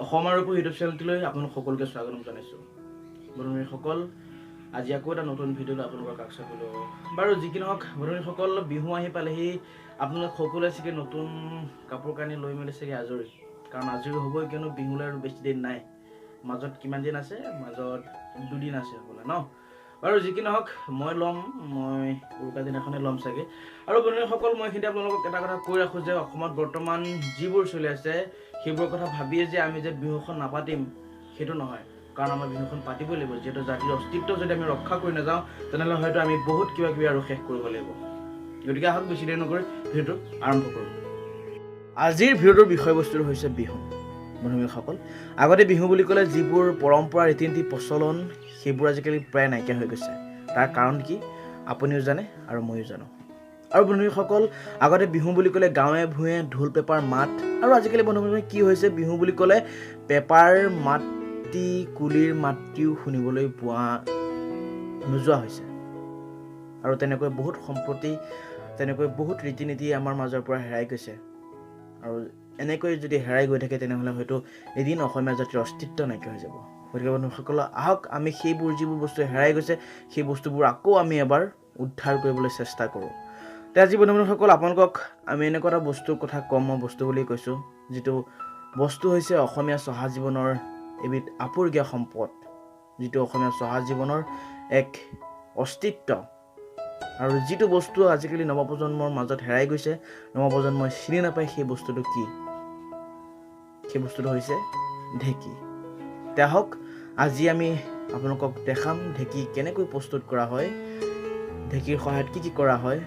অসম আৰু ইউটিউব চেনেলটোলৈ আপোনালোক সকলোকে স্বাগতম জনাইছোঁ। বন্ধুসকল, আজি আকৌ এটা নতুন ভিডিঅ'লৈ আপোনালোকৰ কাষ চাপিলোঁ। বাৰু যি কি নহওক বন্ধুসকল, বিহু আহি পালেহি আপোনালোক সকলোৱে চাগে নতুন কাপোৰ কানি লৈ মেলি চাগে আজৰি, কাৰণ আজৰি হ'বই, কিয়নো বিহুলৈ আৰু বেছি দিন নাই। মাজত কিমান দিন আছে? মাজত 2 দিন আছে হ'বলা ন। বাৰু যি কি নহওক মই উৰুকা দিনাখনে ল'ম চাগে। আৰু বন্ধুসকল, মই এইখিনিতে আপোনালোকক এটা কথা কৈ ৰাখোঁ যে অসমত বৰ্তমান যিবোৰ চলি আছে সেইবোৰৰ কথা ভাবিয়ে যে আমি যে বিহুখন নাপাতিম সেইটো নহয়, কাৰণ আমাৰ বিহুখন পাতিবই লাগিব। যিহেতু জাতিৰ অস্তিত্ব যদি আমি ৰক্ষা কৰি নাযাওঁ তেনেহ'লে হয়তো আমি বহুত কিবা কিবি আৰু শেষ কৰিব লাগিব। গতিকে আহক বেছি দেৰি নকৰি ভিডিঅ'টো আৰম্ভ কৰোঁ। আজিৰ ভিডিঅ'টোৰ বিষয়বস্তু হৈছে বিহু। বন্ধুসকল, আগতে বিহু বুলি ক'লে যিবোৰ পৰম্পৰা ৰীতি নীতি প্ৰচলন সেইবোৰ আজিকালি প্ৰায় নাইকিয়া হৈ গৈছে। তাৰ কাৰণ কি আপুনিও জানে আৰু ময়ো জানো। আৰু বন্ধুসকল, আগতে বিহু বুলি ক'লে গাঁৱে ভূঞে ঢোল পেপাৰ মাত, আৰু আজিকালি বন্ধুসকল কি হৈছে, বিহু বুলি ক'লে পেপাৰ মাতি কুলিৰ মাতটিও শুনিবলৈ পোৱা নোযোৱা হৈছে। আৰু তেনেকৈ বহুত সম্প্ৰতি তেনেকৈ বহুত ৰীতি নীতি আমাৰ মাজৰ পৰা হেৰাই গৈছে। আৰু এনেকৈ যদি হেৰাই গৈ থাকে তেনেহ'লে হয়তো এদিন অসমীয়া জাতিৰ অস্তিত্ব নাইকিয়া হৈ যাব। গতিকে বন্ধুসকল, আহক আমি সেইবোৰ যিবোৰ বস্তু হেৰাই গৈছে সেই বস্তুবোৰ আকৌ আমি এবাৰ উদ্ধাৰ কৰিবলৈ চেষ্টা কৰোঁ। আজি বন্ধুসকল, আপোনালোকক আমি এনেকুৱা এটা বস্তুৰ কথা ক'ম। মই বস্তু বুলি কৈছোঁ, যিটো বস্তু হৈছে অসমীয়া চহা জীৱনৰ এবিধ আপুৰুগীয়া সম্পদ, যিটো অসমীয়া চহা জীৱনৰ এক অস্তিত্ব। আৰু যিটো বস্তু আজিকালি নৱপ্ৰজন্মৰ মাজত হেৰাই গৈছে, নৱপ্ৰজন্মই চিনি নাপায় সেই বস্তুটো কি, সেই বস্তুটো হৈছে ঢেঁকী। হওক আজি আমি আপোনালোকক দেখাম ঢেঁকী কেনেকৈ প্ৰস্তুত কৰা হয়, ঢেঁকীৰ সহায়ত কি কি কৰা হয়।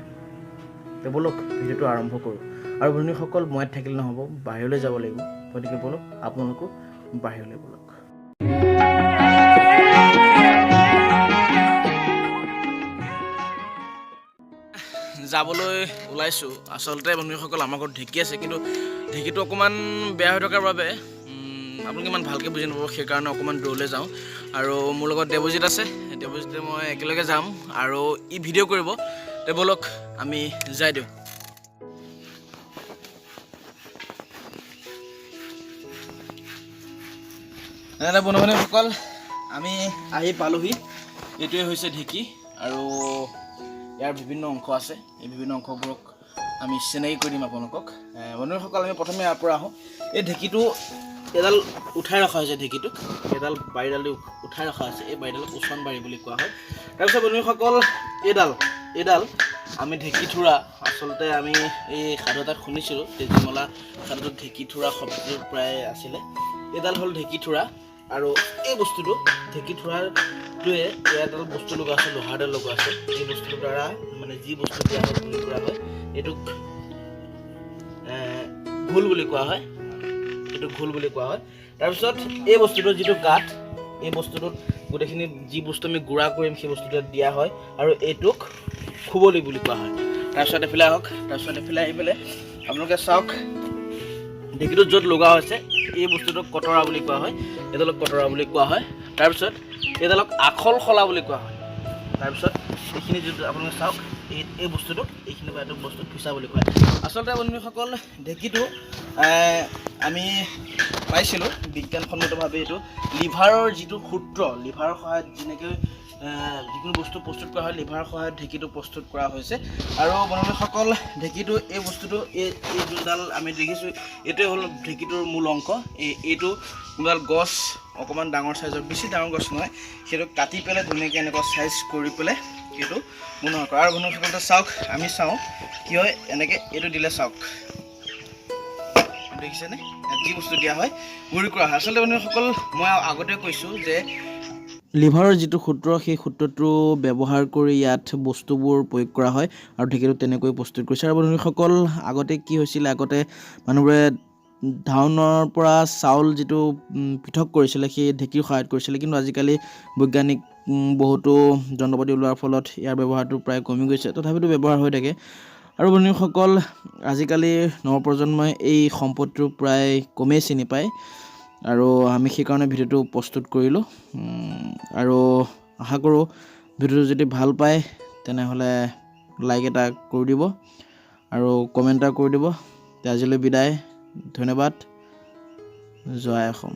ব'লক ভিডিঅ'টো আৰম্ভ কৰোঁ। আৰু বন্ধুসকল, মই থাকিলে নহ'ব, বাহিৰলৈ যাব লাগিব। গতিকে ব'লক আপোনালোকো বাহিৰলৈ ব'লক। যাবলৈ ওলাইছোঁ। আচলতে বন্ধুসকল, আমাৰ ঘৰত ঢেঁকী আছে, কিন্তু ঢেঁকীটো অকণমান বেয়া হৈ থকাৰ বাবে আপোনালোকে ইমান ভালকৈ বুজি নাপাব, সেইকাৰণে অকণমান দূৰলৈ যাওঁ। আৰু মোৰ লগত দেৱজিত আছে, দেৱজিতে মই একেলগে যাম আৰু ই ভিডিঅ' কৰিব। ব'লক আমি যাই দিওঁ। বন্ধুসকল, আমি আহি পালোহি। এইটোৱে হৈছে ঢেঁকী, আৰু ইয়াৰ বিভিন্ন অংশ আছে। এই বিভিন্ন অংশবোৰক আমি চিনাকি কৰি দিম আপোনালোকক। বন্ধুসকল, আমি প্ৰথমে ইয়াৰ পৰা আহোঁ। এই ঢেঁকীটো এডাল উঠাই ৰখা হৈছে, ঢেঁকীটোক এডাল বাৰীডাল উঠাই ৰখা হৈছে। এই বাৰীডালক ওচন বাৰী বুলি কোৱা হয়। তাৰপিছত বন্ধুসকল, এইডাল আমি ঢেঁকী থোৰা, আচলতে আমি এই সাধু এটাত শুনিছিলোঁ, তেজীমলা সাধুটোত ঢেঁকী থোৰা শব্দটো প্ৰায় আছিলে। এইডাল হ'ল ঢেঁকী থোৰা, আৰু এই বস্তুটো ঢেঁকী থোৰাটোৱে এডাল বস্তু লগোৱা আছে, লোহাৰডাল লগোৱা আছে। এই বস্তুটোৰ দ্বাৰা মানে যি বস্তু দিয়া হয় গুৰি কৰা হয়, এইটোক ঘোল বুলি কোৱা হয়। তাৰপিছত এই বস্তুটোৰ যিটো গাঁত, এই বস্তুটোত গোটেইখিনি যি বস্তু আমি গুড়া কৰিম সেই বস্তুটোত দিয়া হয়, আৰু এইটোক খুবলি বুলি কোৱা হয়। তাৰপিছত এইফালে আহক, আহি পেলাই আপোনালোকে চাওক, ঢেঁকীটোত য'ত লগোৱা হৈছে এই বস্তুটোক কটৰা বুলি কোৱা হয়, এইডালক কটৰা বুলি কোৱা হয়। তাৰপিছত এইডালক আখল খলা বুলি কোৱা হয়। তাৰপিছত এইখিনি যিটো আপোনালোকে চাওক, এই বস্তুটোক এইখিনি বা এইটো বস্তু ফিচা বুলি কয়। আচলতে বন্ধুসকল, ঢেঁকীটো আমি পাইছিলোঁ বিজ্ঞানসন্মতভাৱে, এইটো লিভাৰৰ যিটো সূত্ৰ, লিভাৰৰ সহায়ত যেনেকৈ যিকোনো বস্তু প্ৰস্তুত কৰা হয়, লিভাৰৰ সহায়ত ঢেঁকীটো প্ৰস্তুত কৰা হৈছে। আৰু বন্ধুসকল, ঢেঁকীটো এই বস্তুটো এই যোনডাল আমি দেখিছোঁ, এইটোৱে হ'ল ঢেঁকীটোৰ মূল অংশ। এইটো যোনডাল গছ অকণমান ডাঙৰ চাইজৰ, বেছি ডাঙৰ গছ নহয়, সেইটো কাটি পেলাই ধুনীয়াকৈ এনেকুৱা চাইজ কৰি পেলাই সেইটো বনোৱা কৰে। আৰু বন্ধুসকল চাওক, আমি চাওঁ কি হয়, এনেকৈ এইটো দিলে চাওক, দেখিছেনে, যি বস্তু দিয়া হয় গুৰি কৰা হয়। আচলতে বন্ধুসকল, মই আগতে কৈছোঁ যে লিভাৰৰ যিটো সূত্ৰ, সেই সূত্ৰটো ব্যৱহাৰ কৰি ইয়াত বস্তুবোৰ প্ৰয়োগ কৰা হয়, আৰু ঢেঁকীটো তেনেকৈ প্ৰস্তুত কৰিছে। আৰু বন্ধুসকল, আগতে কি হৈছিলে, আগতে মানুহবোৰে ধানৰ পৰা চাউল যিটো পৃথক কৰিছিলে সেই ঢেঁকীৰ সহায়ত কৰিছিলে, কিন্তু আজিকালি বৈজ্ঞানিক বহুতো যন্ত্ৰপাতি ওলোৱাৰ ফলত ইয়াৰ ব্যৱহাৰটো প্ৰায় কমি গৈছে, তথাপিতো ব্যৱহাৰ হৈ থাকে। আৰু বন্ধুসকল, আজিকালি নৱপ্ৰজন্মই এই সম্পদটো প্ৰায় কমেই চিনি পায়, আৰু আমি সেইকাৰণে ভিডিঅ'টো প্ৰস্তুত কৰিলোঁ। আৰু আশা কৰোঁ ভিডিঅ'টো যদি ভাল পায় তেনেহ'লে লাইক এটা কৰি দিব আৰু কমেণ্ট এটা কৰি দিব। আজিলৈ বিদায়, ধন্যবাদ। জয় অসম।